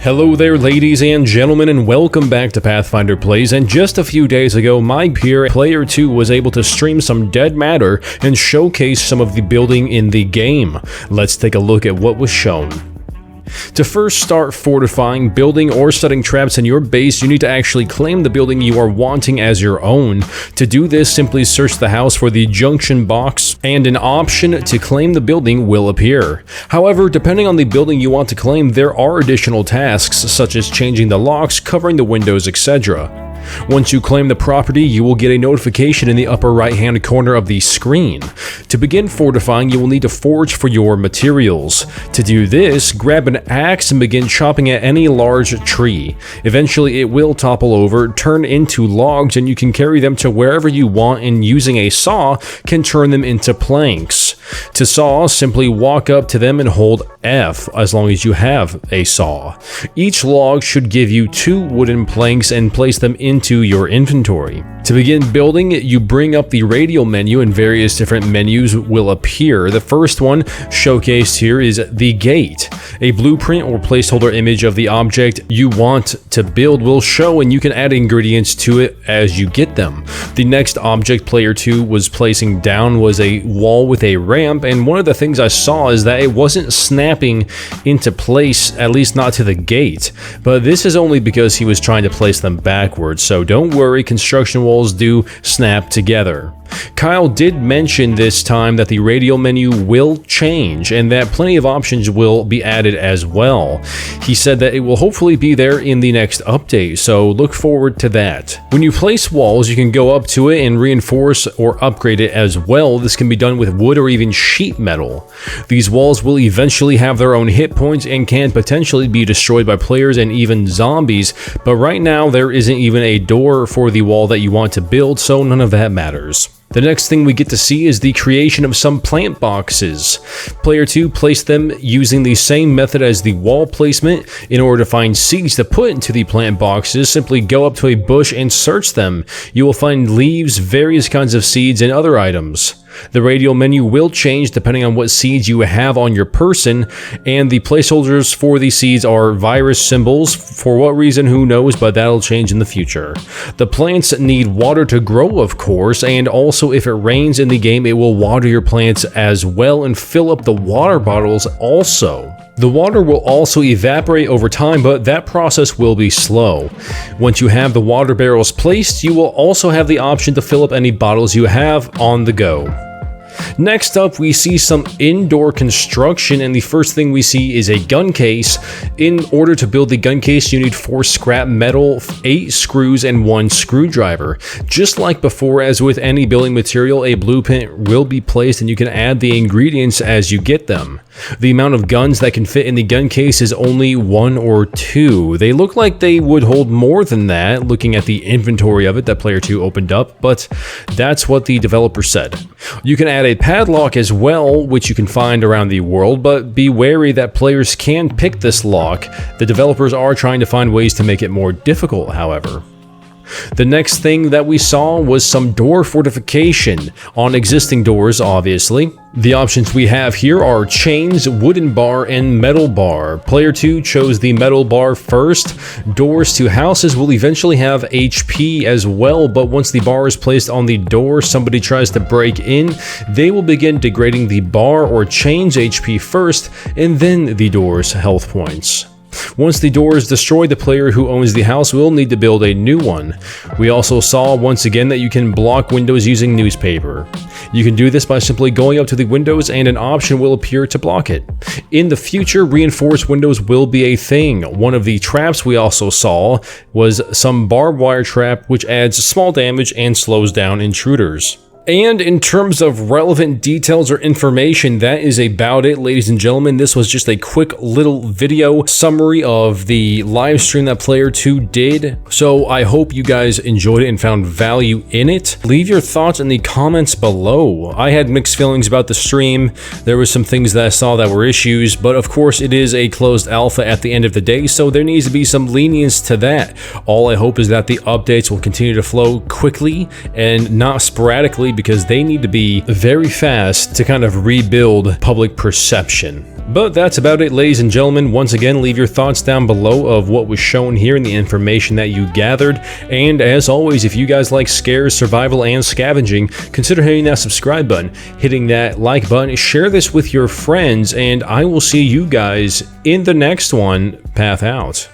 Hello there ladies and gentlemen, and welcome back to Pathfinder Plays. And just a few days ago, my peer Player 2 was able to stream some dead matter and showcase some of the building in the game. Let's take a look at what was shown. To first start fortifying, building, or setting traps in your base, you need to actually claim the building you are wanting as your own. To do this, simply search the house for the junction box, and an option to claim the building will appear. However, depending on the building you want to claim, there are additional tasks, such as changing the locks, covering the windows, etc. Once you claim the property, you will get a notification in the upper right-hand corner of the screen. To begin fortifying, you will need to forge for your materials. To do this, grab an axe and begin chopping at any large tree. Eventually, it will topple over, turn into logs, and you can carry them to wherever you want, and using a saw can turn them into planks. To saw, simply walk up to them and hold F as long as you have a saw. Each log should give you 2 wooden planks and place them into your inventory. To begin building, you bring up the radial menu and various different menus will appear. The first one showcased here is the gate. A blueprint or placeholder image of the object you want to build will show, and you can add ingredients to it as you get them. The next object Player 2 was placing down was a wall with a ramp, and one of the things I saw is that it wasn't snapping into place, at least not to the gate. But this is only because he was trying to place them backwards, so don't worry, construction walls do snap together. Kyle did mention this time that the radial menu will change and that plenty of options will be added as well. He said that it will hopefully be there in the next update, so look forward to that. When you place walls, you can go up to it and reinforce or upgrade it as well. This can be done with wood or even sheet metal. These walls will eventually have their own hit points and can potentially be destroyed by players and even zombies, but right now there isn't even a door for the wall that you want to build, so none of that matters. The next thing we get to see is the creation of some plant boxes. Player 2 placed them using the same method as the wall placement. In order to find seeds to put into the plant boxes, simply go up to a bush and search them. You will find leaves, various kinds of seeds, and other items. The radial menu will change depending on what seeds you have on your person, and the placeholders for the seeds are virus symbols. For what reason, who knows, but that'll change in the future. The plants need water to grow, of course, and also if it rains in the game, it will water your plants as well and fill up the water bottles also. The water will also evaporate over time, but that process will be slow. Once you have the water barrels placed, you will also have the option to fill up any bottles you have on the go. Next up, we see some indoor construction, and the first thing we see is a gun case. In order to build the gun case, you need 4 scrap metal, 8 screws, and 1 screwdriver. Just like before, as with any building material, a blueprint will be placed and you can add the ingredients as you get them. The amount of guns that can fit in the gun case is only 1 or 2. They look like they would hold more than that, looking at the inventory of it that Player 2 opened up, but that's what the developer said. You can add a padlock as well, which you can find around the world, but be wary that players can pick this lock. The developers are trying to find ways to make it more difficult, however. The next thing that we saw was some door fortification on existing doors, obviously. The options we have here are chains, wooden bar, and metal bar. Player 2 chose the metal bar first. Doors to houses will eventually have HP as well, but once the bar is placed on the door, somebody tries to break in, they will begin degrading the bar or chains HP first, and then the door's health points. Once the door is destroyed, the player who owns the house will need to build a new one. We also saw once again that you can block windows using newspaper. You can do this by simply going up to the windows and an option will appear to block it. In the future, reinforced windows will be a thing. One of the traps we also saw was some barbed wire trap, which adds small damage and slows down intruders. And in terms of relevant details or information, that is about it, ladies and gentlemen. This was just a quick little video summary of the live stream that Player 2 did. So I hope you guys enjoyed it and found value in it. Leave your thoughts in the comments below. I had mixed feelings about the stream. There were some things that I saw that were issues, but of course it is a closed alpha at the end of the day, so there needs to be some lenience to that. All I hope is that the updates will continue to flow quickly and not sporadically, because they need to be very fast to kind of rebuild public perception. But that's about it, ladies and gentlemen. Once again, leave your thoughts down below of what was shown here and the information that you gathered. And as always, if you guys like scares, survival, and scavenging, consider hitting that subscribe button, hitting that like button, share this with your friends, and I will see you guys in the next one. Path out.